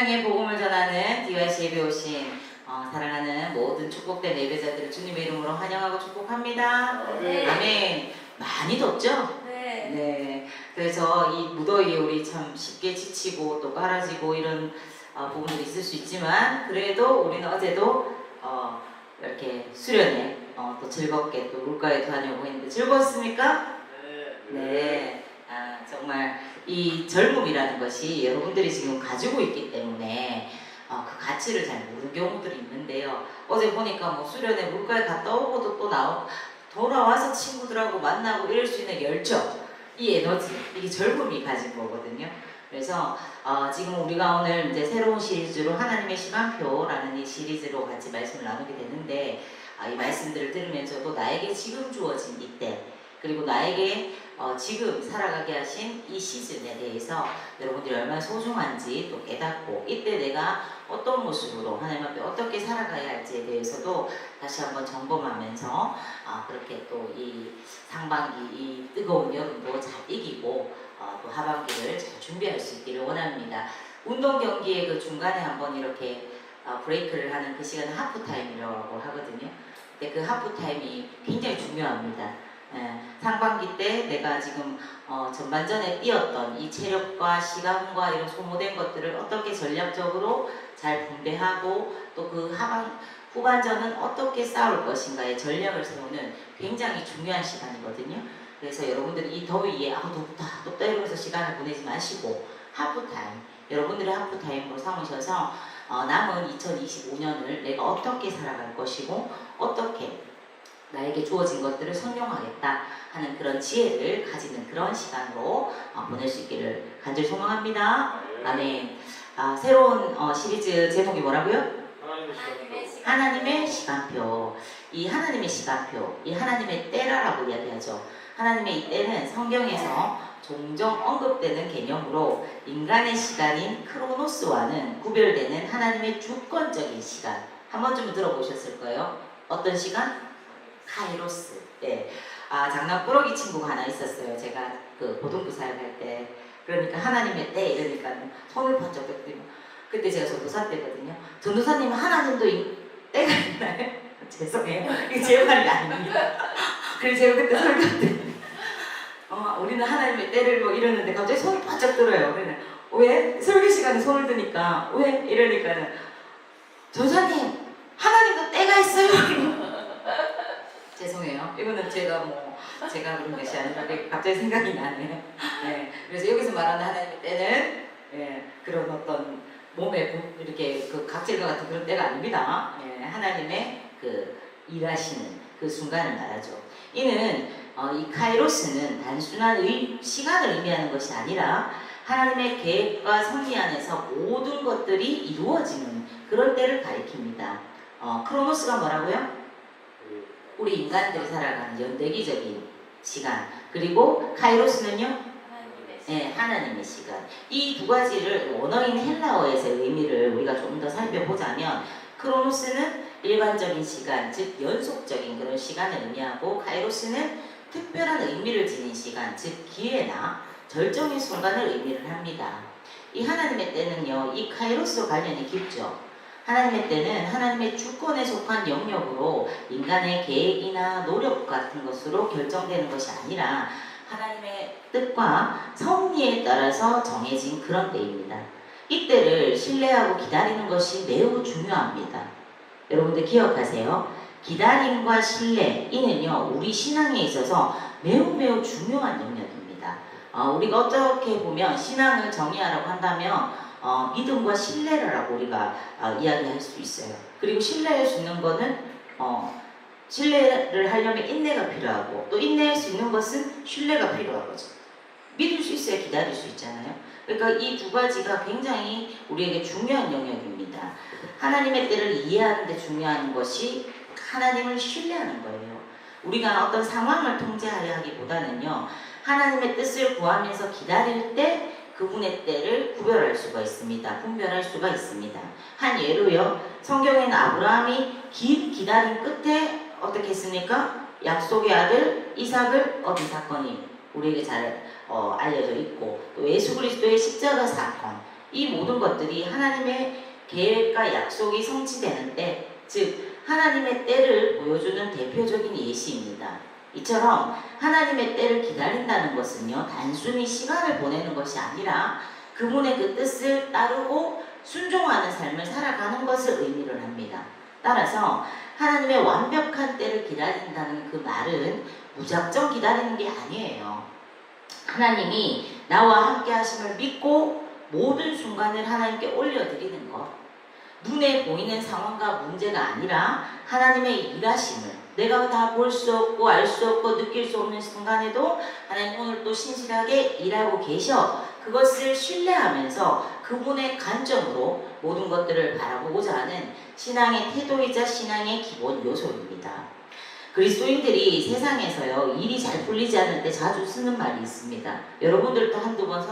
생명의 복음을 전하는 DYC 예배 오신 사랑하는 모든 축복된 예배자들을 주님의 이름으로 환영하고 축복합니다. 네. 아멘. 많이 덥죠? 네. 네. 그래서 이 무더위에 우리 참 쉽게 지치고 또 빨아지고 이런 부분들이 있을 수 있지만 그래도 우리는 어제도 이렇게 수련회 또 즐겁게 또 물가에 다녀오고 했는데 즐거웠습니까? 네. 정말 이 젊음이라는 것이 여러분들이 지금 가지고 있기 때문에 그 가치를 잘 모르는 경우들이 있는데요. 어제 보니까 뭐 수련회 물가에 갔다 오고도 또 돌아와서 친구들하고 만나고 이럴 수 있는 열정, 이 에너지, 이게 젊음이 가진 거거든요. 그래서 지금 우리가 오늘 이제 새로운 시리즈로 하나님의 시간표라는 이 시리즈로 같이 말씀을 나누게 되는데 이 말씀들을 들으면서도 나에게 지금 주어진 이때 그리고 나에게 지금 살아가게 하신 이 시즌에 대해서 여러분들이 얼마나 소중한지 또 깨닫고 이때 내가 어떤 모습으로 하나님 앞에 어떻게 살아가야 할지에 대해서도 다시 한번 점검하면서 그렇게 또 이 상반기 이 뜨거운 여름도 잘 이기고 또 하반기를 잘 준비할 수 있기를 원합니다. 운동 경기의 그 중간에 한번 이렇게 브레이크를 하는 그 시간은 하프타임이라고 하거든요. 근데 그 하프타임이 굉장히 중요합니다. 상반기 때 내가 지금 전반전에 뛰었던 이 체력과 시간과 이런 소모된 것들을 어떻게 전략적으로 잘 분배하고 또 그 후반전은 어떻게 싸울 것인가의 전략을 세우는 굉장히 중요한 시간이거든요. 그래서 여러분들이 이 더위에 덥다 이러면서 시간을 보내지 마시고 하프타임, 여러분들의 하프타임으로 삼으셔서 남은 2025년을 내가 어떻게 살아갈 것이고 어떻게 나에게 주어진 것들을 선용하겠다 하는 그런 지혜를 가지는 그런 시간으로 보낼 수 있기를 간절히 소망합니다. 아멘. 새로운 시리즈 제목이 뭐라고요? 하나님의 시간표. 이 하나님의 시간표, 이 하나님의 때라라고 이야기하죠. 하나님의 이 때는 성경에서 종종 언급되는 개념으로 인간의 시간인 크로노스와는 구별되는 하나님의 주권적인 시간. 한 번쯤 들어보셨을 거예요. 어떤 시간? 카이로스. 네. 장난꾸러기 친구가 하나 있었어요. 제가 그 고등부 사역할 때. 그러니까 하나님의 때 이러니까 손을 번쩍 뺐더니 그때 제가 전도사 때거든요. 전도사님은 하나님도 때가 있나요? 죄송해요. 이게 제 말이 아닙니다. 그래서 제가 그때 설교 때 우리는 하나님의 때를 뭐 이러는데 갑자기 손이 바짝 들어요. 그래서 왜? 설교 시간에 손을 드니까 왜? 이러니까는 전도사님 하나님도 때가 있어요. 죄송해요. 이거는 제가 그런 것이 아니라 갑자기 생각이 나네요. 네. 그래서 여기서 말하는 하나님의 때는 그런 어떤 몸에 이렇게 그 각질과 같은 그런 때가 아닙니다. 하나님의 그 일하시는 그 순간을 말하죠. 이는 이 카이로스는 단순한 시간을 의미하는 것이 아니라 하나님의 계획과 섭리 안에서 모든 것들이 이루어지는 그런 때를 가리킵니다. 크로노스가 뭐라고요? 우리 인간들이 살아가는 연대기적인 시간. 그리고 카이로스는요? 하나님의 시간. 이 두 가지를 원어인 헬라어에서의 의미를 우리가 좀 더 살펴보자면 크로노스는 일반적인 시간, 즉 연속적인 그런 시간을 의미하고 카이로스는 특별한 의미를 지닌 시간, 즉 기회나 절정의 순간을 의미를 합니다. 이 하나님의 때는요, 이 카이로스와 관련이 깊죠. 하나님의 때는 하나님의 주권에 속한 영역으로 인간의 계획이나 노력 같은 것으로 결정되는 것이 아니라 하나님의 뜻과 섭리에 따라서 정해진 그런 때입니다. 이때를 신뢰하고 기다리는 것이 매우 중요합니다. 여러분들 기억하세요. 기다림과 신뢰, 이는요 우리 신앙에 있어서 매우 중요한 영역입니다. 우리가 어떻게 보면 신앙을 정의하라고 한다면 믿음과 신뢰라고 우리가 이야기할 수 있어요. 그리고 신뢰할 수 있는 거는 신뢰를 하려면 인내가 필요하고 또 인내할 수 있는 것은 신뢰가 필요한 거죠. 믿을 수 있어야 기다릴 수 있잖아요. 그러니까 이 두 가지가 굉장히 우리에게 중요한 영역입니다. 하나님의 때를 이해하는 데 중요한 것이 하나님을 신뢰하는 거예요. 우리가 어떤 상황을 통제하려 하기보다는요 하나님의 뜻을 구하면서 기다릴 때 그분의 때를 구별할 수가 있습니다. 분별할 수가 있습니다. 한 예로요. 성경에는 아브라함이 긴 기다림 끝에 어떻게 했습니까? 약속의 아들 이삭을 얻은 사건이 우리에게 잘 알려져 있고 또 예수 그리스도의 십자가 사건 이 모든 것들이 하나님의 계획과 약속이 성취되는 때, 즉 하나님의 때를 보여주는 대표적인 예시입니다. 이처럼 하나님의 때를 기다린다는 것은요, 단순히 시간을 보내는 것이 아니라 그분의 그 뜻을 따르고 순종하는 삶을 살아가는 것을 의미를 합니다. 따라서 하나님의 완벽한 때를 기다린다는 그 말은 무작정 기다리는 게 아니에요. 하나님이 나와 함께 하심을 믿고 모든 순간을 하나님께 올려드리는 것. 눈에 보이는 상황과 문제가 아니라 하나님의 일하심을 내가 다 볼 수 없고 알 수 없고 느낄 수 없는 순간에도 하나님 오늘 또 신실하게 일하고 계셔. 그것을 신뢰하면서 그분의 관점으로 모든 것들을 바라보고자 하는 신앙의 태도이자 신앙의 기본 요소입니다. 그리스도인들이 세상에서요, 일이 잘 풀리지 않을 때 자주 쓰는 말이 있습니다. 여러분들도 한두 번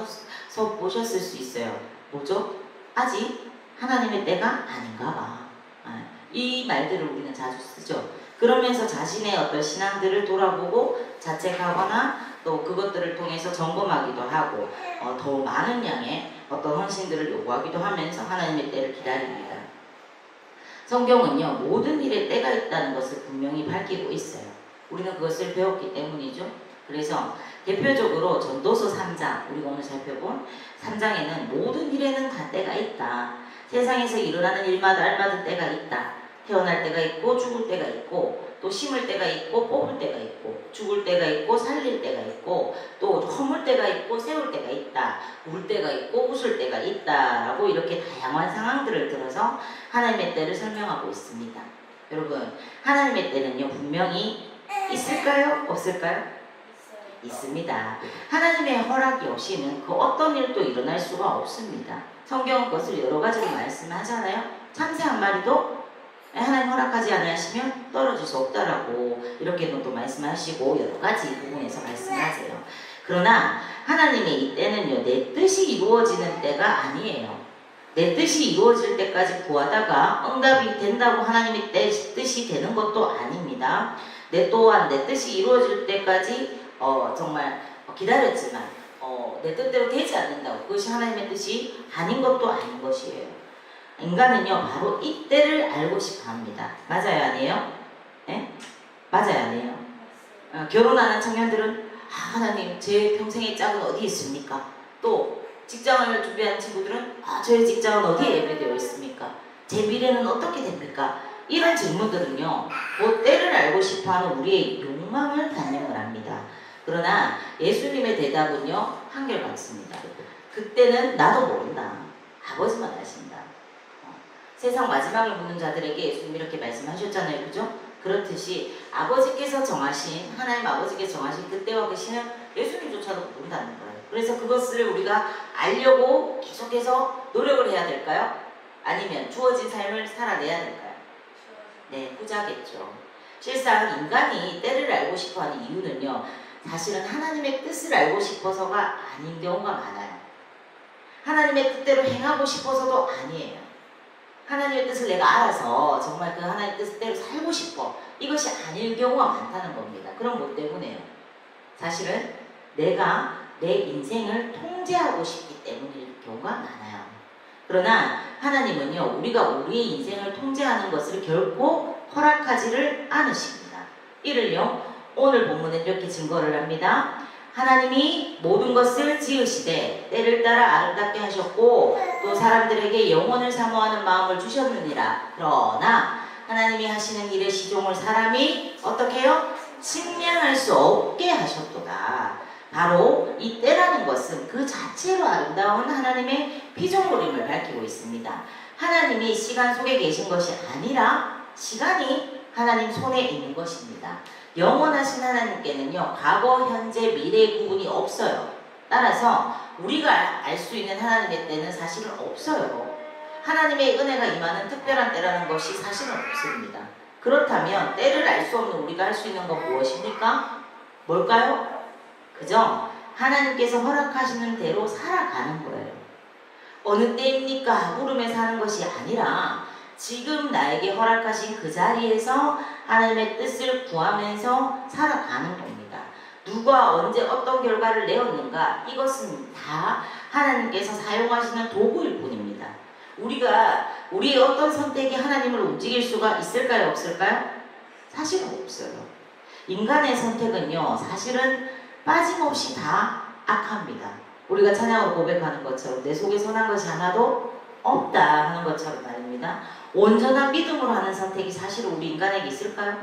보셨을 수 있어요. 뭐죠? 아직 하나님의 때가 아닌가 봐. 이 말들을 우리는 자주 쓰죠. 그러면서 자신의 어떤 신앙들을 돌아보고 자책하거나 또 그것들을 통해서 점검하기도 하고 더 많은 양의 어떤 헌신들을 요구하기도 하면서 하나님의 때를 기다립니다. 성경은요, 모든 일에 때가 있다는 것을 분명히 밝히고 있어요. 우리는 그것을 배웠기 때문이죠. 그래서 대표적으로 전도서 3장, 우리가 오늘 살펴본 3장에는 모든 일에는 다 때가 있다. 세상에서 일어나는 일마다 알맞은 때가 있다. 태어날 때가 있고 죽을 때가 있고 또 심을 때가 있고 뽑을 때가 있고 죽을 때가 있고 살릴 때가 있고 또 허물 때가 있고 세울 때가 있다. 울 때가 있고 웃을 때가 있다. 라고 이렇게 다양한 상황들을 들어서 하나님의 때를 설명하고 있습니다. 여러분, 하나님의 때는요, 분명히 있을까요? 없을까요? 있습니다. 하나님의 허락이 없이는 그 어떤 일도 일어날 수가 없습니다. 성경은 그것을 여러 가지로 말씀하잖아요. 참새 한 마리도 하나님 허락하지 않으시면 떨어질 수 없다라고 이렇게도 또 말씀하시고 여러 가지 부분에서 말씀하세요. 그러나 하나님의 이 때는요, 내 뜻이 이루어지는 때가 아니에요. 내 뜻이 이루어질 때까지 구하다가 응답이 된다고 하나님의 뜻이 되는 것도 아닙니다. 내 또한 내 뜻이 이루어질 때까지 정말 기다렸지만 내 뜻대로 되지 않는다고 그것이 하나님의 뜻이 아닌 것도 아닌 것이에요. 인간은요, 바로 이 때를 알고 싶어 합니다. 맞아요, 아니에요? 네? 맞아요, 아니에요? 결혼하는 청년들은 하나님, 제 평생의 짝은 어디 있습니까? 또 직장을 준비하는 친구들은 저의 직장은 어디에 예배되어 있습니까? 제 미래는 어떻게 됩니까? 이런 질문들은요, 그 때를 알고 싶어하는 우리의 욕망을 반영을 합니다. 그러나 예수님의 대답은요, 한결같습니다. 그때는 나도 모른다. 아버지만 아신다. 세상 마지막을 묻는 자들에게 예수님이 이렇게 말씀하셨잖아요. 그죠? 그렇듯이 아버지께서 정하신, 하나님 아버지께서 정하신 그때와 그 시는 예수님조차도 모른다는 거예요. 그래서 그것을 우리가 알려고 계속해서 노력을 해야 될까요? 아니면 주어진 삶을 살아내야 될까요? 네, 후자겠죠. 실상 인간이 때를 알고 싶어하는 이유는요, 사실은 하나님의 뜻을 알고 싶어서가 아닌 경우가 많아요. 하나님의 뜻대로 행하고 싶어서도 아니에요. 하나님의 뜻을 내가 알아서 정말 그 하나님의 뜻대로 살고 싶어. 이것이 아닐 경우가 많다는 겁니다. 그럼 뭐 때문에요? 사실은 내가 내 인생을 통제하고 싶기 때문일 경우가 많아요. 그러나 하나님은요, 우리가 우리의 인생을 통제하는 것을 결코 허락하지를 않으십니다. 이를요, 오늘 본문은 이렇게 증거를 합니다. 하나님이 모든 것을 지으시되 때를 따라 아름답게 하셨고 또 사람들에게 영혼을 사모하는 마음을 주셨느니라. 그러나 하나님이 하시는 일의 시종을 사람이 어떻게 해요? 측량할 수 없게 하셨도다. 바로 이 때라는 것은 그 자체로 아름다운 하나님의 피조물임을 밝히고 있습니다. 하나님이 시간 속에 계신 것이 아니라 시간이 하나님 손에 있는 것입니다. 영원하신 하나님께는요, 과거, 현재, 미래의 구분이 없어요. 따라서 우리가 알 수 있는 하나님의 때는 사실은 없어요. 하나님의 은혜가 임하는 특별한 때라는 것이 사실은 없습니다. 그렇다면 때를 알 수 없는 우리가 할 수 있는 건 무엇입니까? 뭘까요? 그죠? 하나님께서 허락하시는 대로 살아가는 거예요. 어느 때입니까? 물으면서 하는 것이 아니라 지금 나에게 허락하신 그 자리에서 하나님의 뜻을 구하면서 살아가는 겁니다. 누가 언제 어떤 결과를 내었는가? 이것은 다 하나님께서 사용하시는 도구일 뿐입니다. 우리의 어떤 선택이 하나님을 움직일 수가 있을까요? 없을까요? 사실은 없어요. 인간의 선택은요, 사실은 빠짐없이 다 악합니다. 우리가 찬양으로 고백하는 것처럼 내 속에 선한 것이 하나도 없다 하는 것처럼 말입니다. 온전한 믿음으로 하는 선택이 사실 우리 인간에게 있을까요?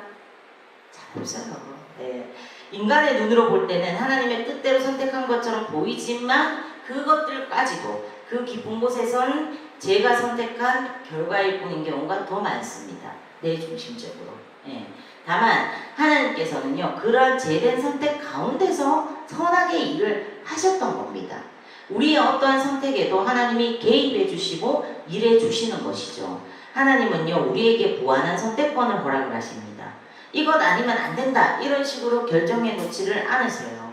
잘 없어요. 네. 인간의 눈으로 볼 때는 하나님의 뜻대로 선택한 것처럼 보이지만 그것들까지도 그 깊은 곳에선 제가 선택한 결과일 뿐인 경우가 더 많습니다. 내 중심적으로. 네. 다만 하나님께서는요, 그러한 제된 선택 가운데서 선하게 일을 하셨던 겁니다. 우리의 어떠한 선택에도 하나님이 개입해 주시고 일해 주시는 것이죠. 하나님은요, 우리에게 무한한 선택권을 허락을 하십니다. 이것 아니면 안 된다 이런 식으로 결정해 놓지를 않으세요.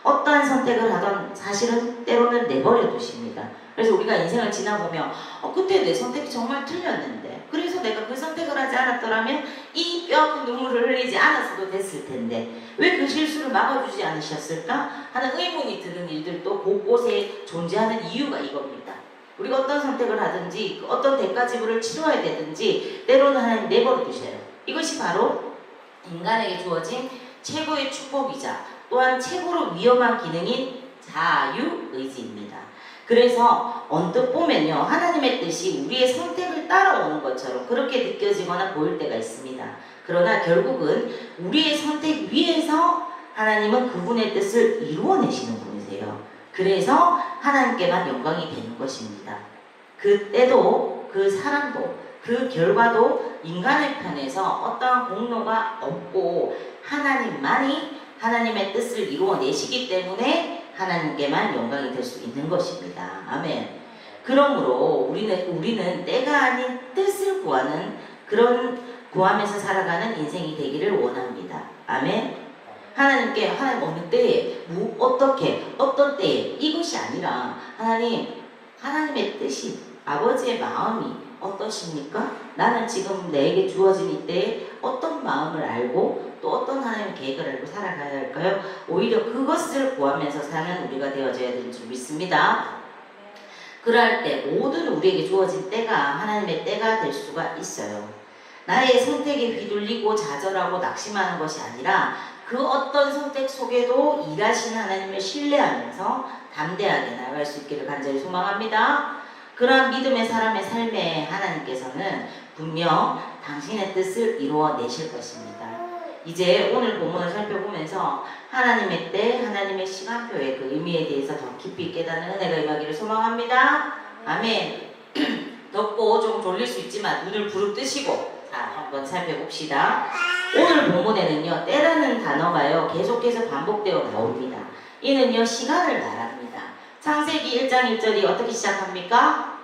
어떠한 선택을 하던 사실은 때로는 내버려 두십니다. 그래서 우리가 인생을 지나보면 그때 내 선택이 정말 틀렸는데, 그래서 내가 그 선택을 하지 않았더라면 이 뼈아픈 눈물을 흘리지 않았어도 됐을 텐데 왜 그 실수를 막아주지 않으셨을까 하는 의문이 드는 일들도 곳곳에 존재하는 이유가 이겁니다. 우리가 어떤 선택을 하든지 어떤 대가 지불을 치러야 되든지 때로는 하나님 내버려 두셔요. 이것이 바로 인간에게 주어진 최고의 축복이자 또한 최고로 위험한 기능인 자유의지입니다. 그래서 언뜻 보면요, 하나님의 뜻이 우리의 선택을 따라오는 것처럼 그렇게 느껴지거나 보일 때가 있습니다. 그러나 결국은 우리의 선택 위에서 하나님은 그분의 뜻을 이루어내시는 분이세요. 그래서 하나님께만 영광이 되는 것입니다. 그때도 그 사람도 그 결과도 인간의 편에서 어떠한 공로가 없고 하나님만이 하나님의 뜻을 이루어내시기 때문에 하나님께만 영광이 될 수 있는 것입니다. 아멘. 그러므로 우리는 때가 아닌 뜻을 구하는 그런 구하면서 살아가는 인생이 되기를 원합니다. 아멘. 하나님 어느 때에 어떻게 어떤 때에 이것이 아니라 하나님의 뜻이 아버지의 마음이 어떠십니까? 나는 지금 내게 주어진 이때에 어떤 마음을 알고 또 어떤 하나님의 계획을 알고 살아가야 할까요? 오히려 그것을 구하면서 사는 우리가 되어져야 될 줄 믿습니다. 그럴 때 모든 우리에게 주어진 때가 하나님의 때가 될 수가 있어요. 나의 선택에 휘둘리고 좌절하고 낙심하는 것이 아니라 그 어떤 선택 속에도 일하시는 하나님을 신뢰하면서 담대하게 나아갈 수 있기를 간절히 소망합니다. 그러한 믿음의 사람의 삶에 하나님께서는 분명 당신의 뜻을 이루어내실 것입니다. 이제 오늘 본문을 살펴보면서 하나님의 때, 하나님의 시간표의 그 의미에 대해서 더 깊이 깨닫는 은혜가 임하기를 소망합니다. 아멘. 덥고 좀 졸릴 수 있지만 눈을 부릅뜨시고 한번 살펴봅시다. 오늘 본문에는요, 때라는 단어가요 계속해서 반복되어 나옵니다. 이는요 시간을 말합니다. 창세기 1장 1절이 어떻게 시작합니까?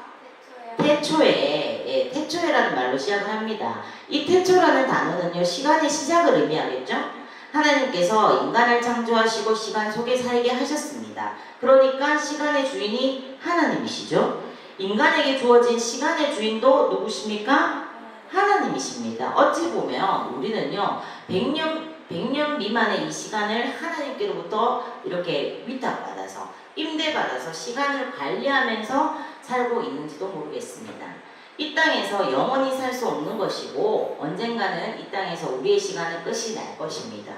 태초에, 태초에라는 말로 시작을 합니다. 이 태초라는 단어는요 시간의 시작을 의미하겠죠. 하나님께서 인간을 창조하시고 시간 속에 살게 하셨습니다. 그러니까 시간의 주인이 하나님이시죠. 인간에게 주어진 시간의 주인도 누구십니까? 하나님이십니다. 어찌 보면 우리는요 100년 미만의 이 시간을 하나님께로부터 이렇게 위탁받아서 임대받아서 시간을 관리하면서 살고 있는지도 모르겠습니다. 이 땅에서 영원히 살 수 없는 것이고 언젠가는 이 땅에서 우리의 시간은 끝이 날 것입니다.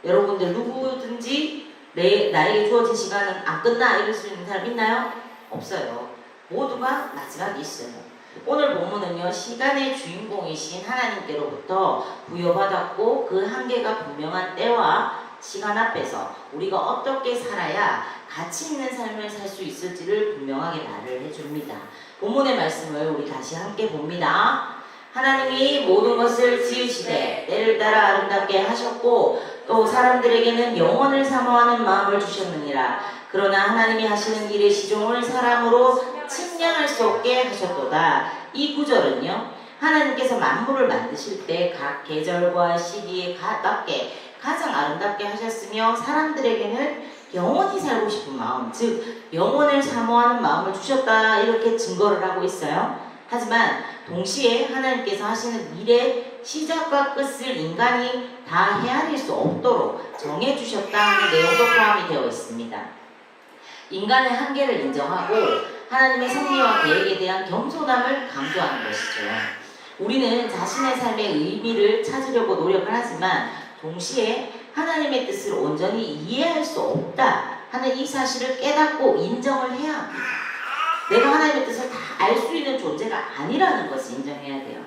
여러분들 누구든지 나에게 주어진 시간은 안 끝나 이럴 수 있는 사람 있나요? 없어요. 모두가 마지막이 있어요. 오늘 본문은요 시간의 주인공이신 하나님께로부터 부여받았고 그 한계가 분명한 때와 시간 앞에서 우리가 어떻게 살아야 가치 있는 삶을 살 수 있을지를 분명하게 말을 해줍니다. 본문의 말씀을 우리 다시 함께 봅니다. 하나님이 모든 것을 지으시되 때를 따라 아름답게 하셨고 또 사람들에게는 영원을 사모하는 마음을 주셨느니라. 그러나 하나님이 하시는 일의 시종을 사람으로 측량할 수 없게 하셨도다. 이 구절은요 하나님께서 만물을 만드실 때 각 계절과 시기에 맞게 가장 아름답게 하셨으며 사람들에게는 영원히 살고 싶은 마음, 즉 영원을 사모하는 마음을 주셨다 이렇게 증거를 하고 있어요. 하지만 동시에 하나님께서 하시는 일의 시작과 끝을 인간이 다 헤아릴 수 없도록 정해주셨다 하는 내용도 포함이 되어 있습니다. 인간의 한계를 인정하고 하나님의 섭리와 계획에 대한 겸손함을 강조하는 것이죠. 우리는 자신의 삶의 의미를 찾으려고 노력을 하지만 동시에 하나님의 뜻을 온전히 이해할 수 없다 하는 이 사실을 깨닫고 인정을 해야 합니다. 내가 하나님의 뜻을 다 알 수 있는 존재가 아니라는 것을 인정해야 돼요.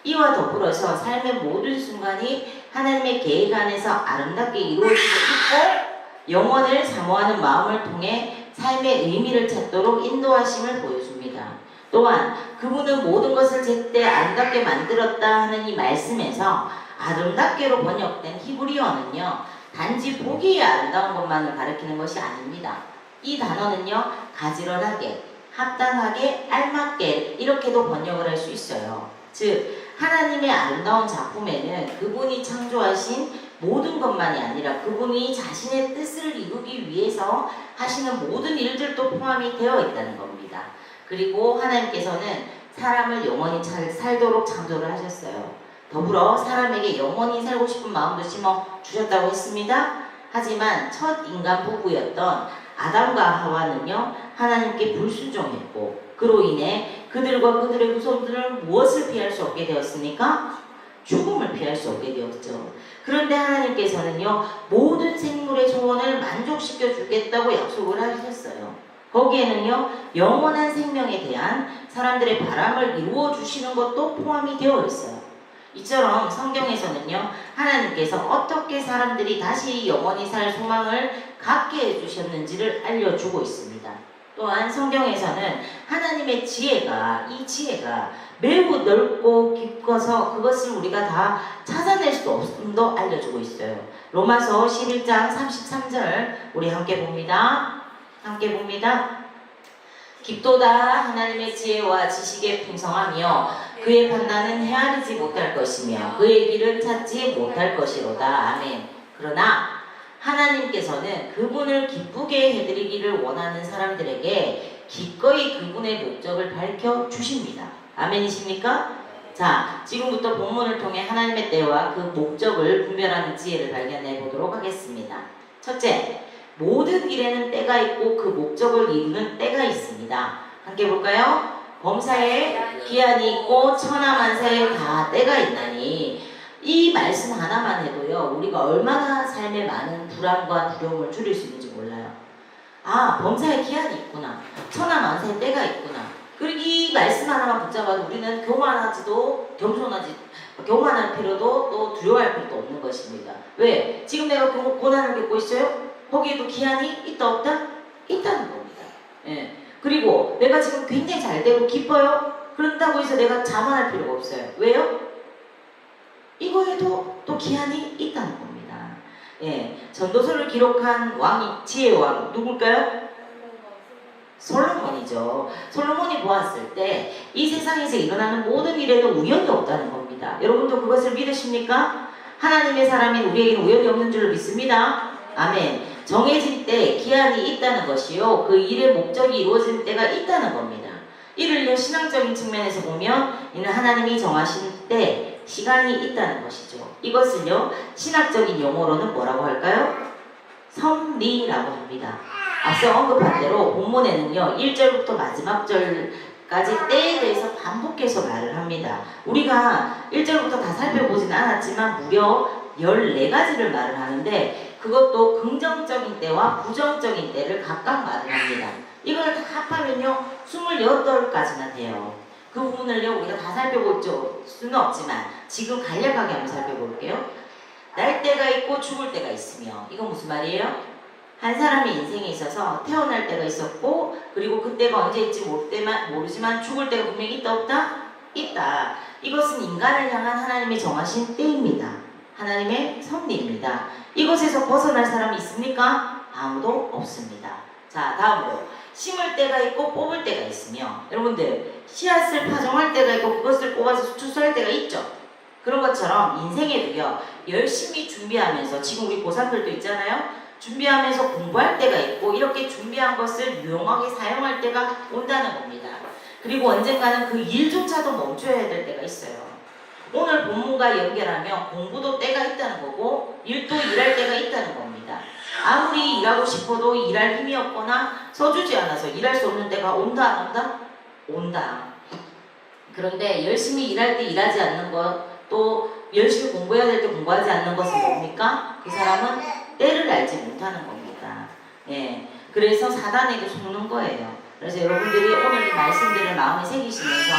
이와 더불어서 삶의 모든 순간이 하나님의 계획 안에서 아름답게 이루어지고 있고 영원을 사모하는 마음을 통해 삶의 의미를 찾도록 인도하심을 보여줍니다. 또한 그분은 모든 것을 제때 아름답게 만들었다 하는 이 말씀에서 아름답게로 번역된 히브리어는요, 단지 보기에 아름다운 것만을 가리키는 것이 아닙니다. 이 단어는요, 가지런하게, 합당하게, 알맞게 이렇게도 번역을 할 수 있어요. 즉 하나님의 아름다운 작품에는 그분이 창조하신 모든 것만이 아니라 그분이 자신의 뜻을 이루기 위해서 하시는 모든 일들도 포함이 되어 있다는 겁니다. 그리고 하나님께서는 사람을 영원히 잘 살도록 창조를 하셨어요. 더불어 사람에게 영원히 살고 싶은 마음도 심어 주셨다고 했습니다. 하지만 첫 인간 부부였던 아담과 하와는요, 하나님께 불순종했고 그로 인해 그들과 그들의 후손들은 무엇을 피할 수 없게 되었습니까? 죽음을 피할 수 없게 되었죠. 그런데 하나님께서는요, 모든 생물의 소원을 만족시켜 주겠다고 약속을 하셨어요. 거기에는요, 영원한 생명에 대한 사람들의 바람을 이루어 주시는 것도 포함이 되어 있어요. 이처럼 성경에서는요, 하나님께서 어떻게 사람들이 다시 영원히 살 소망을 갖게 해주셨는지를 알려주고 있습니다. 또한 성경에서는 하나님의 이 지혜가 매우 넓고 깊어서 그것을 우리가 다 찾아낼 수 없음도 알려주고 있어요. 로마서 11장 33절 우리 함께 봅니다. 깊도다 하나님의 지혜와 지식에 풍성하며 그의 판단은 헤아리지 못할 것이며 그의 길은 찾지 못할 것이로다. 아멘. 그러나 하나님께서는 그분을 기쁘게 해드리기를 원하는 사람들에게 기꺼이 그분의 목적을 밝혀 주십니다. 아멘이십니까? 자, 지금부터 본문을 통해 하나님의 때와 그 목적을 분별하는 지혜를 발견해 보도록 하겠습니다. 첫째, 모든 일에는 때가 있고 그 목적을 이루는 때가 있습니다. 함께 볼까요? 범사에 기한이 있고 천하만사에 다 때가 있나니. 이 말씀 하나만 해도요, 우리가 얼마나 삶에 많은 불안과 두려움을 줄일 수 있는지 몰라요. 아, 범사에 기한이 있구나, 천하만사에 때가 있구나. 그리고 이 말씀 하나만 붙잡아도 우리는 교만할 필요도 또 두려워할 필요도 없는 것입니다. 왜? 지금 내가 고난을 겪고 있어요? 거기에도 기한이 있다 없다? 있다는 겁니다. 예. 그리고 내가 지금 굉장히 잘 되고 기뻐요? 그런다고 해서 내가 자만할 필요가 없어요. 왜요? 이거에도 또 기한이 있다는 겁니다. 예. 전도서를 기록한 지혜의 왕 누굴까요? 솔로몬이죠. 솔로몬이 보았을 때 이 세상에서 일어나는 모든 일에는 우연이 없다는 겁니다. 여러분도 그것을 믿으십니까? 하나님의 사람인 우리에게는 우연이 없는 줄로 믿습니다. 아멘. 정해진 때 기한이 있다는 것이요, 그 일의 목적이 이루어진 때가 있다는 겁니다. 이를 신앙적인 측면에서 보면 이는 하나님이 정하신 때, 시간이 있다는 것이죠. 이것을요, 신학적인 용어로는 뭐라고 할까요? 섭리라고 합니다. 앞서 언급한 대로 본문에는요, 1절부터 마지막 절까지 때에 대해서 반복해서 말을 합니다. 우리가 1절부터 다 살펴보진 않았지만 무려 14가지를 말을 하는데 그것도 긍정적인 때와 부정적인 때를 각각 말을 합니다. 이걸 다 합하면요, 28가지나 돼요. 그 부분을요, 우리가 다 살펴볼 수는 없지만 지금 간략하게 한번 살펴볼게요. 날 때가 있고 죽을 때가 있으며, 이건 무슨 말이에요? 한 사람의 인생에 있어서 태어날 때가 있었고, 그리고 그때가 언제일지 모르지만 죽을 때가 분명히 있다 없다? 있다. 이것은 인간을 향한 하나님의 정하신 때입니다. 하나님의 섭리입니다. 이것에서 벗어날 사람이 있습니까? 아무도 없습니다. 자, 다음으로 심을 때가 있고 뽑을 때가 있으며, 여러분들 씨앗을 파종할 때가 있고 그것을 뽑아서 추수할 때가 있죠. 그런 것처럼 인생에도요, 열심히 준비하면서, 지금 우리 고3들도 있잖아요. 준비하면서 공부할 때가 있고, 이렇게 준비한 것을 유용하게 사용할 때가 온다는 겁니다. 그리고 언젠가는 그 일조차도 멈춰야 될 때가 있어요. 오늘 본문과 연결하면 공부도 때가 있다는 거고 일도 일할 때가 있다는 겁니다. 아무리 일하고 싶어도 일할 힘이 없거나 써주지 않아서 일할 수 없는 때가 온다 안 온다? 온다. 그런데 열심히 일할 때 일하지 않는 것, 또 열심히 공부해야 될 때 공부하지 않는 것은 뭡니까? 그 사람은 때를 알지 못하는 겁니다. 예, 그래서 사단에게 속는 거예요. 그래서 여러분들이 오늘 이 말씀들을 마음에 새기시면서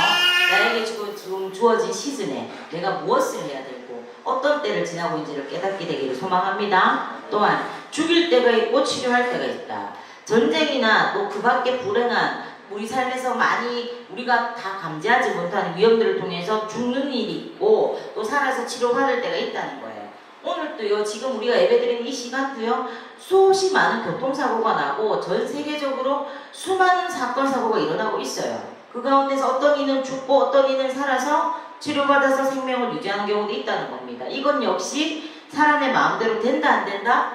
나에게 지금 주어진 시즌에 내가 무엇을 해야 되고 어떤 때를 지나고 있는지를 깨닫게 되기를 소망합니다. 또한 죽일 때가 있고 치료할 때가 있다. 전쟁이나 또 그 밖에 불행한 우리 삶에서 많이 우리가 다 감지하지 못하는 위험들을 통해서 죽는 일이 있고 또 살아서 치료받을 때가 있다는 거예요. 오늘도요, 지금 우리가 예배드리는 이 시간도요, 수없이 많은 교통사고가 나고 전 세계적으로 수많은 사건 사고가 일어나고 있어요. 그 가운데서 어떤 이는 죽고 어떤 이는 살아서 치료받아서 생명을 유지하는 경우도 있다는 겁니다. 이건 역시 사람의 마음대로 된다 안 된다?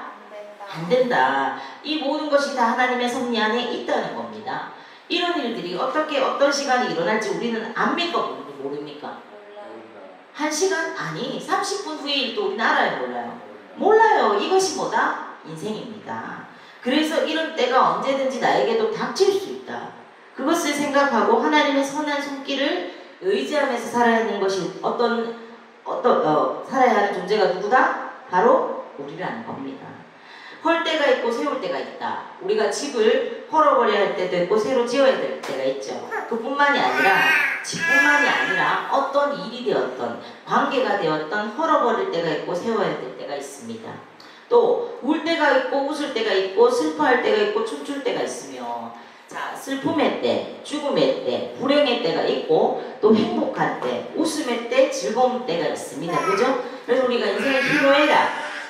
안 된다. 이 모든 것이 다 하나님의 섭리 안에 있다는 겁니다. 이런 일들이 어떻게 어떤 시간이 일어날지 우리는 압니까 모릅니까? 1시간? 아니 30분 후의 일도 우리는 알아요 몰라요? 몰라요. 이것이 뭐다? 인생입니다. 그래서 이런 때가 언제든지 나에게도 닥칠 수 있다. 그것을 생각하고 하나님의 선한 손길을 의지하면서 살아야 하는 것이 살아야 하는 존재가 누구다? 바로 우리라는 겁니다. 헐 때가 있고 세울 때가 있다. 우리가 집을 헐어버려야 할 때도 있고 새로 지어야 될 때가 있죠. 그뿐만이 아니라 집뿐만이 아니라 어떤 일이 되었던 관계가 되었던 헐어버릴 때가 있고 세워야 될 때가 있습니다. 또 울 때가 있고 웃을 때가 있고 슬퍼할 때가 있고 춤출 때가 있으며 자, 슬픔의 때, 죽음의 때, 불행의 때가 있고 또 행복할 때, 웃음의 때, 즐거움 때가 있습니다. 그죠? 그래서 우리가 인생의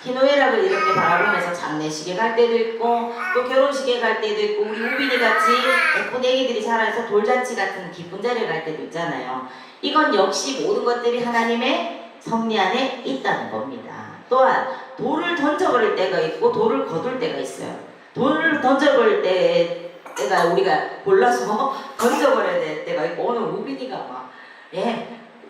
희노애락을 이렇게 바라보면서 장례식에 갈 때도 있고 또 결혼식에 갈 때도 있고 우리 우빈이 같이 예쁜 애기들이 자라서 돌잔치 같은 기쁜 자리에 갈 때도 있잖아요. 이건 역시 모든 것들이 하나님의 섭리 안에 있다는 겁니다. 또한 돌을 던져버릴 때가 있고 돌을 거둘 때가 있어요. 돌을 던져버릴 때가 우리가 골라서 던져버려야 될 때가 있고 오늘 우빈이가 막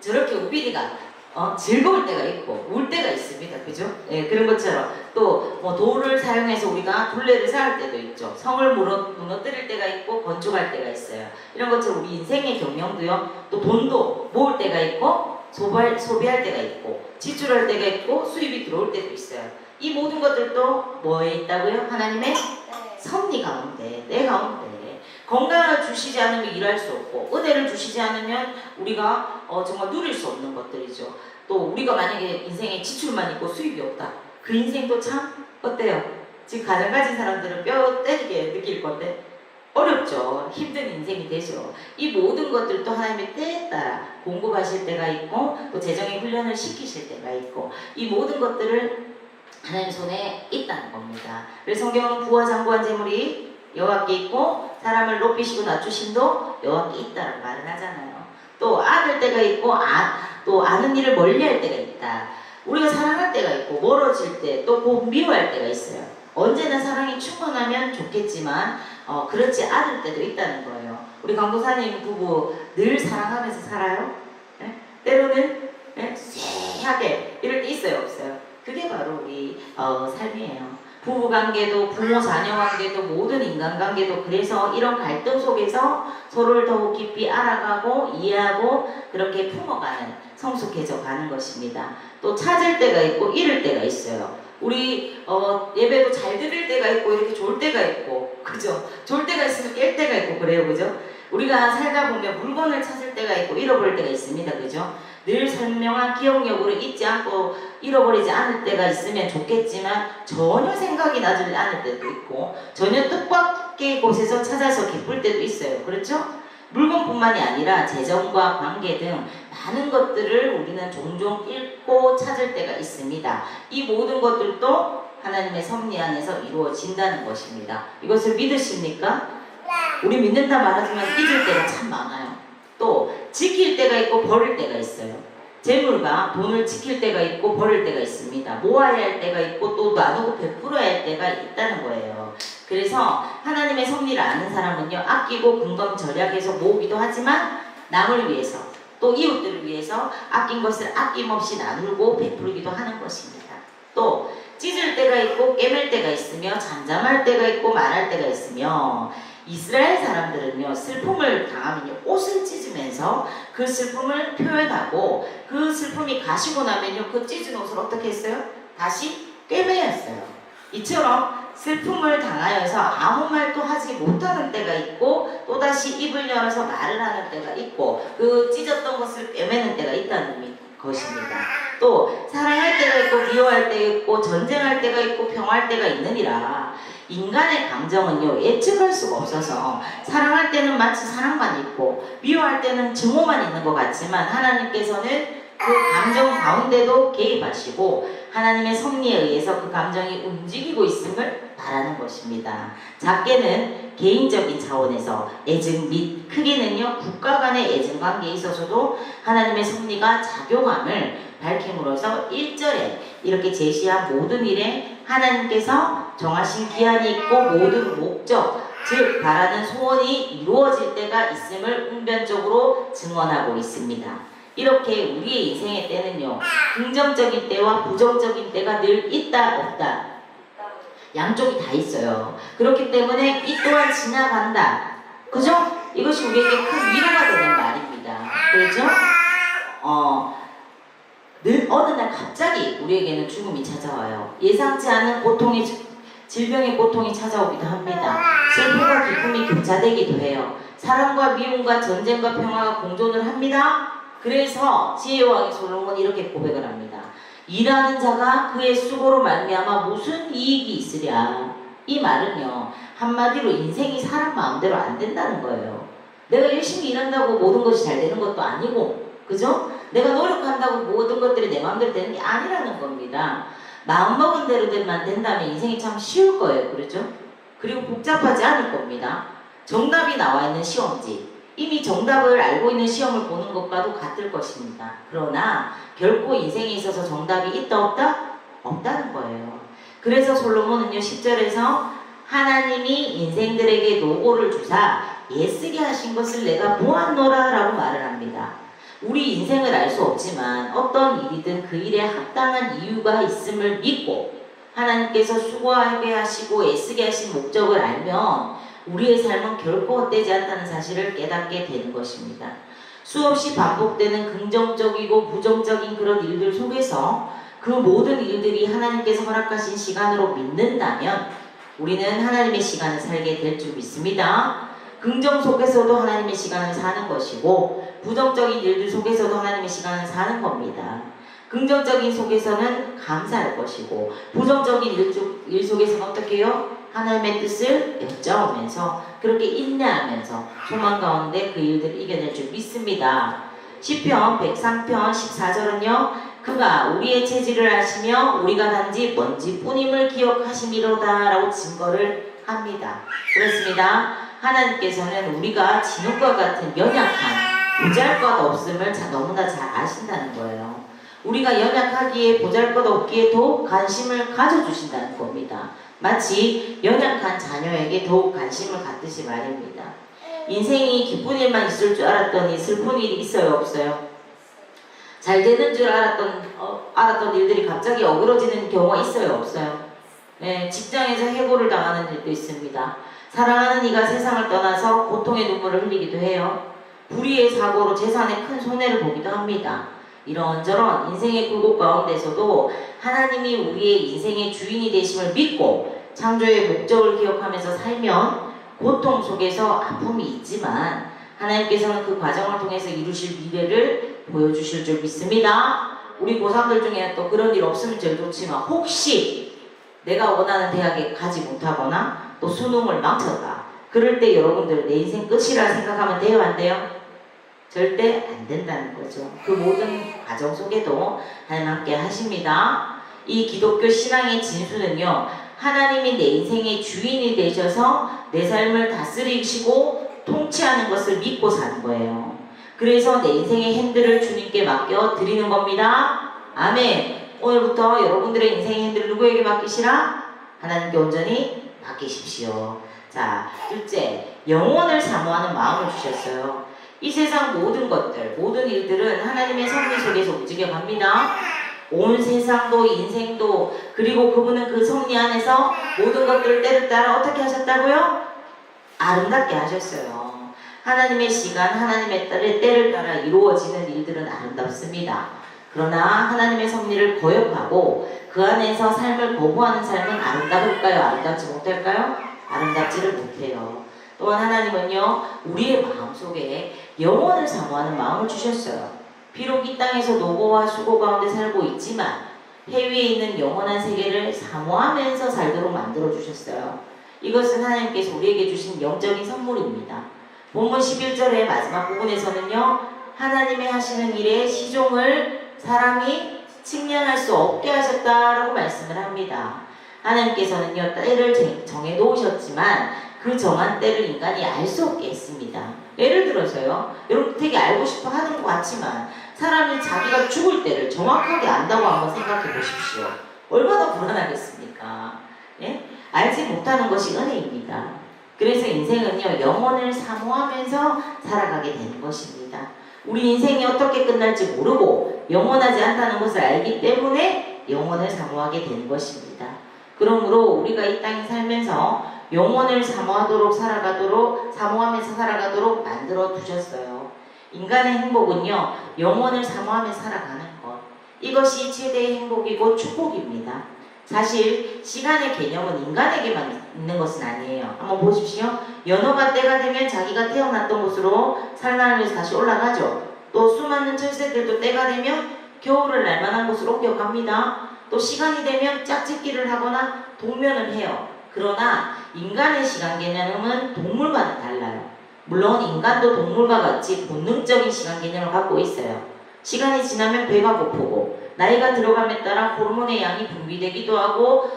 저렇게 우빈이가 즐거울 때가 있고 울 때가 있습니다. 그죠? 예, 그런 것처럼 또 뭐 돌을 사용해서 우리가 둘레를 쌓을 때도 있죠. 성을 무너뜨릴 때가 있고 건축할 때가 있어요. 이런 것처럼 우리 인생의 경영도요. 또 돈도 모을 때가 있고 소비할 때가 있고 지출할 때가 있고 수입이 들어올 때도 있어요. 이 모든 것들도 뭐에 있다고요? 하나님의 섭리 가운데, 내 가운데. 건강을 주시지 않으면 일할 수 없고 은혜를 주시지 않으면 우리가 정말 누릴 수 없는 것들이죠. 또 우리가 만약에 인생에 지출만 있고 수입이 없다. 그 인생도 참 어때요? 지금 가정 가진 사람들은 뼈 때리게 느낄 건데 어렵죠. 힘든 인생이 되죠. 이 모든 것들도 하나님의 때에 따라 공급하실 때가 있고 또 재정의 훈련을 시키실 때가 있고 이 모든 것들을 하나님 손에 있다는 겁니다. 그래서 성경은 부와 장구한 재물이 여호와께 있고 사람을 높이시고 낮추심도 여호와께 있다라고 말을 하잖아요. 또 아는 때가 있고 또 아는 일을 멀리할 때가 있다. 우리가 사랑할 때가 있고 멀어질 때 또 곧 미워할 때가 있어요. 언제나 사랑이 충만하면 좋겠지만 그렇지 않을 때도 있다는 거예요. 우리 강도사님 부부 늘 사랑하면서 살아요? 네? 때로는 쎄하게 이럴 때 있어요 없어요? 그게 바로 우리 삶이에요. 부부관계도 부모 자녀 관계도 모든 인간관계도 그래서 이런 갈등 속에서 서로를 더욱 깊이 알아가고 이해하고 그렇게 품어가는 성숙해져 가는 것입니다. 또 찾을 때가 있고 잃을 때가 있어요. 우리 예배도 잘 들을 때가 있고 이렇게 좋을 때가 있고 그죠? 좋을 때가 있으면 깰 때가 있고 그래요 그죠? 우리가 살다 보면 물건을 찾을 때가 있고 잃어버릴 때가 있습니다 그죠? 늘 선명한 기억력으로 잊지 않고 잃어버리지 않을 때가 있으면 좋겠지만 전혀 생각이 나지 않을 때도 있고 전혀 뜻밖의 곳에서 찾아서 기쁠 때도 있어요. 그렇죠? 물건뿐만이 아니라 재정과 관계 등 많은 것들을 우리는 종종 잃고 찾을 때가 있습니다. 이 모든 것들도 하나님의 섭리 안에서 이루어진다는 것입니다. 이것을 믿으십니까? 우리 믿는다 말하지만 잊을 때가 참 많아요. 또 지킬 때가 있고 버릴 때가 있어요. 재물과 돈을 지킬 때가 있고 버릴 때가 있습니다. 모아야 할 때가 있고 또 나누고 베풀어야 할 때가 있다는 거예요. 그래서 하나님의 섭리를 아는 사람은요 아끼고 근검절약해서 모으기도 하지만 남을 위해서 또 이웃들을 위해서 아낀 것을 아낌없이 나누고 베풀기도 하는 것입니다. 또 찢을 때가 있고 깨맬 때가 있으며 잠잠할 때가 있고 말할 때가 있으며 이스라엘 사람들은요 슬픔을 당하면요 옷을 찢으면서 그 슬픔을 표현하고 그 슬픔이 가시고 나면요 그 찢은 옷을 어떻게 했어요? 다시 꿰매었어요. 이처럼 슬픔을 당하여서 아무 말도 하지 못하는 때가 있고 또다시 입을 열어서 말을 하는 때가 있고 그 찢었던 것을 꿰매는 때가 있다는 것입니다. 또 사랑할 때가 있고 미워할 때가 있고 전쟁할 때가 있고 평화할 때가 있느니라. 인간의 감정은요 예측할 수가 없어서 사랑할 때는 마치 사랑만 있고 미워할 때는 증오만 있는 것 같지만 하나님께서는 그 감정 가운데도 개입하시고 하나님의 섭리에 의해서 그 감정이 움직이고 있음을 바라는 것입니다. 작게는 개인적인 차원에서 애증 및 크게는요 국가 간의 애증 관계에 있어서도 하나님의 섭리가 작용함을 밝힘으로써 1절에 이렇게 제시한 모든 일에 하나님께서 정하신 기한이 있고 모든 목적 즉 바라는 소원이 이루어질 때가 있음을 웅변적으로 증언하고 있습니다. 이렇게 우리의 인생의 때는요 긍정적인 때와 부정적인 때가 늘 있다 없다 양쪽이 다 있어요. 그렇기 때문에 이 또한 지나간다. 그죠? 이것이 우리에게 큰 위로가 되는 말입니다. 그렇죠? 늘 어느 날 갑자기 우리에게는 죽음이 찾아와요. 예상치 않은 고통이 질병의 고통이 찾아오기도 합니다. 슬픔과 기쁨이 교차되기도 해요. 사랑과 미움과 전쟁과 평화가 공존을 합니다. 그래서 지혜왕이 솔로몬이 이렇게 고백을 합니다. 일하는 자가 그의 수고로 말미암아 무슨 이익이 있으랴. 이 말은요 한마디로 인생이 사람 마음대로 안 된다는 거예요. 내가 열심히 일한다고 모든 것이 잘 되는 것도 아니고 그죠? 내가 노력한다고 모든 것들이 내 마음대로 되는 게 아니라는 겁니다. 마음먹은 대로만 된다면 인생이 참 쉬울 거예요. 그렇죠? 그리고 복잡하지 않을 겁니다. 정답이 나와 있는 시험지 이미 정답을 알고 있는 시험을 보는 것과도 같을 것입니다. 그러나 결코 인생에 있어서 정답이 있다 없다? 없다는 거예요. 그래서 솔로몬은요 10절에서 하나님이 인생들에게 노고를 주사 애쓰게 하신 것을 내가 보았노라 라고 말을 합니다. 우리 인생을 알 수 없지만 어떤 일이든 그 일에 합당한 이유가 있음을 믿고 하나님께서 수고하게 하시고 애쓰게 하신 목적을 알면 우리의 삶은 결코 헛되지 않다는 사실을 깨닫게 되는 것입니다. 수없이 반복되는 긍정적이고 부정적인 그런 일들 속에서 그 모든 일들이 하나님께서 허락하신 시간으로 믿는다면 우리는 하나님의 시간을 살게 될 줄 믿습니다. 긍정 속에서도 하나님의 시간을 사는 것이고 부정적인 일들 속에서도 하나님의 시간을 사는 겁니다. 긍정적인 속에서는 감사할 것이고 부정적인 일 속에서는 어떻게 해요? 하나님의 뜻을 여짜오면서 그렇게 인내하면서 소망 가운데 그 일들을 이겨낼 줄 믿습니다. 시편 103편 14절은요 그가 우리의 체질을 아시며 우리가 단지 먼지뿐임을 기억하심이로다 라고 증거를 합니다. 그렇습니다. 하나님께서는 우리가 진흙과 같은 연약한 보잘것없음을 너무나 잘 아신다는 거예요. 우리가 연약하기에 보잘것없기에 더욱 관심을 가져주신다는 겁니다. 마치 연약한 자녀에게 더욱 관심을 갖듯이 말입니다. 인생이 기쁜 일만 있을 줄 알았더니 슬픈 일이 있어요 없어요? 잘 되는 줄 알았던 일들이 갑자기 어그러지는 경우가 있어요 없어요? 네, 직장에서 해고를 당하는 일도 있습니다. 사랑하는 이가 세상을 떠나서 고통의 눈물을 흘리기도 해요. 불의의 사고로 재산에 큰 손해를 보기도 합니다. 이런저런 인생의 굴곡 가운데서도 하나님이 우리의 인생의 주인이 되심을 믿고 창조의 목적을 기억하면서 살면 고통 속에서 아픔이 있지만 하나님께서는 그 과정을 통해서 이루실 미래를 보여주실 줄 믿습니다. 우리 고3들 중에 또 그런 일 없으면 제일 좋지만 혹시 내가 원하는 대학에 가지 못하거나 또 수능을 망쳤다. 그럴 때 여러분들 내 인생 끝이라 생각하면 돼요 안 돼요? 절대 안 된다는 거죠. 그 모든 과정 속에도 하나님 함께 하십니다. 이 기독교 신앙의 진수는요. 하나님이 내 인생의 주인이 되셔서 내 삶을 다스리시고 통치하는 것을 믿고 사는 거예요. 그래서 내 인생의 핸들을 주님께 맡겨 드리는 겁니다. 아멘. 오늘부터 여러분들의 인생의 핸들을 누구에게 맡기시라? 하나님께 온전히 맡기십시오. 자, 둘째, 영혼을 사모하는 마음을 주셨어요. 이 세상 모든 것들, 모든 일들은 하나님의 섭리 속에서 움직여 갑니다. 온 세상도 인생도 그리고 그분은 그 섭리 안에서 모든 것들을 때를 따라 어떻게 하셨다고요? 아름답게 하셨어요. 하나님의 시간, 하나님의 때를 따라 이루어지는 일들은 아름답습니다. 그러나 하나님의 섭리를 거역하고 그 안에서 삶을 거부하는 삶은 아름다울까요? 아름답지 못할까요? 아름답지를 못해요. 또한 하나님은요, 우리의 마음속에 영원을 사모하는 마음을 주셨어요. 비록 이 땅에서 노고와 수고 가운데 살고 있지만 해위에 있는 영원한 세계를 사모하면서 살도록 만들어 주셨어요. 이것은 하나님께서 우리에게 주신 영적인 선물입니다. 본문 11절의 마지막 부분에서는요, 하나님의 하시는 일에 시종을 사람이 측량할 수 없게 하셨다라고 말씀을 합니다. 하나님께서는요, 때를 정해 놓으셨지만 그 정한 때를 인간이 알 수 없게 했습니다. 예를 들어서요, 여러분 되게 알고 싶어 하는 것 같지만 사람이 자기가 죽을 때를 정확하게 안다고 한번 생각해 보십시오. 얼마나 불안하겠습니까? 예? 알지 못하는 것이 은혜입니다. 그래서 인생은요, 영혼을 사모하면서 살아가게 되는 것입니다. 우리 인생이 어떻게 끝날지 모르고 영원하지 않다는 것을 알기 때문에 영혼을 사모하게 되는 것입니다. 그러므로 우리가 이 땅에 살면서 영혼을 사모하면서 살아가도록 만들어 두셨어요. 인간의 행복은요, 영혼을 사모하며 살아가는 것. 이것이 최대의 행복이고 축복입니다. 사실 시간의 개념은 인간에게만 있는 것은 아니에요. 한번 보십시오. 연어가 때가 되면 자기가 태어났던 곳으로 살아나면서 다시 올라가죠. 또 수많은 철새들도 때가 되면 겨울을 날만한 곳으로 옮겨갑니다. 또 시간이 되면 짝짓기를 하거나 동면을 해요. 그러나 인간의 시간 개념은 동물과는 달라요. 물론 인간도 동물과 같이 본능적인 시간 개념을 갖고 있어요. 시간이 지나면 배가 고프고 나이가 들어감에 따라 호르몬의 양이 분비되기도 하고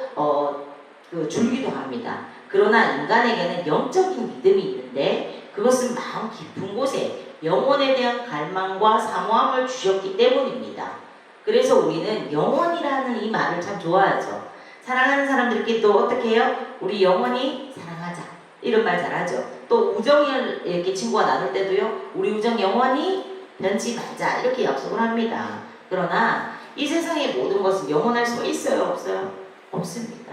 줄기도 합니다. 그러나 인간에게는 영적인 믿음이 있는데 그것은 마음 깊은 곳에 영혼에 대한 갈망과 사모함을 주셨기 때문입니다. 그래서 우리는 영혼이라는 이 말을 참 좋아하죠. 사랑하는 사람들끼리 또 어떻게 해요? 우리 영원히 사랑하자. 이런 말 잘하죠. 또 우정을 이렇게 친구가 나눌 때도요, 우리 우정 영원히 변치 말자. 이렇게 약속을 합니다. 그러나 이 세상의 모든 것은 영원할 수 있어요? 없어요? 없습니다.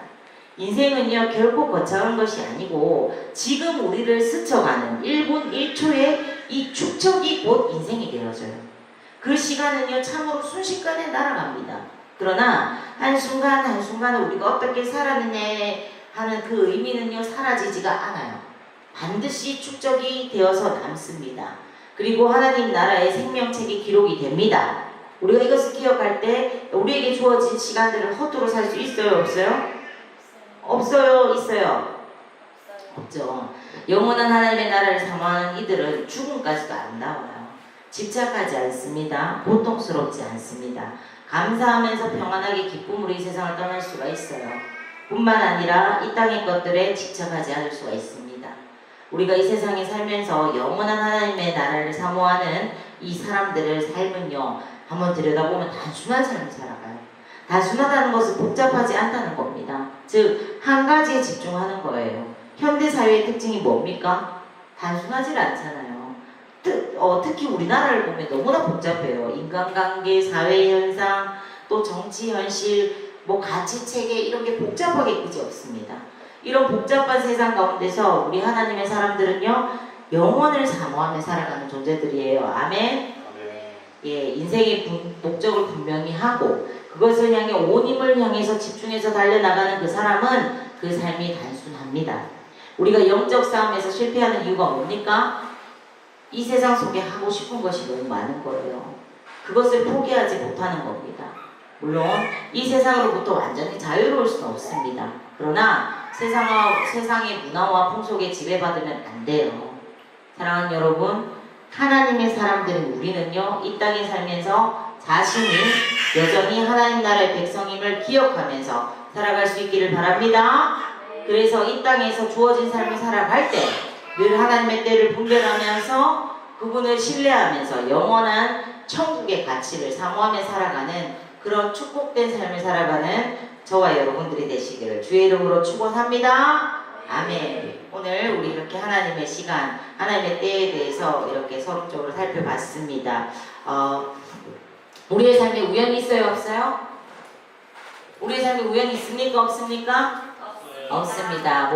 인생은요, 결코 거창한 것이 아니고 지금 우리를 스쳐가는 1분 1초의 이 축적이 곧 인생이 되어져요. 그 시간은요, 참으로 순식간에 날아갑니다. 그러나 한순간 한순간을 우리가 어떻게 살았느냐 하는 그 의미는요, 사라지지가 않아요. 반드시 축적이 되어서 남습니다. 그리고 하나님 나라의 생명책이 기록이 됩니다. 우리가 이것을 기억할 때 우리에게 주어진 시간들을 허투루 살 수 있어요? 없어요? 없어요? 있어요? 없죠. 영원한 하나님의 나라를 사모하는 이들은 죽음까지도 아름다워요. 집착하지 않습니다. 고통스럽지 않습니다. 감사하면서 평안하게 기쁨으로 이 세상을 떠날 수가 있어요. 뿐만 아니라 이 땅의 것들에 집착하지 않을 수가 있습니다. 우리가 이 세상에 살면서 영원한 하나님의 나라를 사모하는 이 사람들의 삶은요, 한번 들여다보면 단순한 삶을 살아가요. 단순하다는 것은 복잡하지 않다는 겁니다. 즉, 한 가지에 집중하는 거예요. 현대사회의 특징이 뭡니까? 단순하지 않잖아요. 특히 우리나라를 보면 너무나 복잡해요. 인간관계, 사회현상, 또 정치 현실, 가치체계 이런 게 복잡하게 그지없습니다. 이런 복잡한 세상 가운데서 우리 하나님의 사람들은요, 영혼을 사모하며 살아가는 존재들이에요. 아멘. 예, 인생의 목적을 분명히 하고 그것을 향해 온 힘을 향해서 집중해서 달려나가는 그 사람은 그 삶이 단순합니다. 우리가 영적 싸움에서 실패하는 이유가 뭡니까? 이 세상 속에 하고 싶은 것이 너무 많은 거예요. 그것을 포기하지 못하는 겁니다. 물론 이 세상으로부터 완전히 자유로울 수는 없습니다. 그러나 세상의 문화와 풍속에 지배받으면 안 돼요. 사랑하는 여러분, 하나님의 사람들인 우리는요, 이 땅에 살면서 자신이 여전히 하나님 나라의 백성임을 기억하면서 살아갈 수 있기를 바랍니다. 그래서 이 땅에서 주어진 삶을 살아갈 때 늘 하나님의 때를 분별하면서 그분을 신뢰하면서 영원한 천국의 가치를 사모하며 살아가는 그런 축복된 삶을 살아가는 저와 여러분들이 되시기를 주의 이름으로 축원합니다. 아멘. 오늘 우리 이렇게 하나님의 시간, 하나님의 때에 대해서 이렇게 서론적으로 살펴봤습니다. 우리의 삶에 우연이 있어요? 없어요? 우리의 삶에 우연이 있습니까? 없습니까? 없습니다.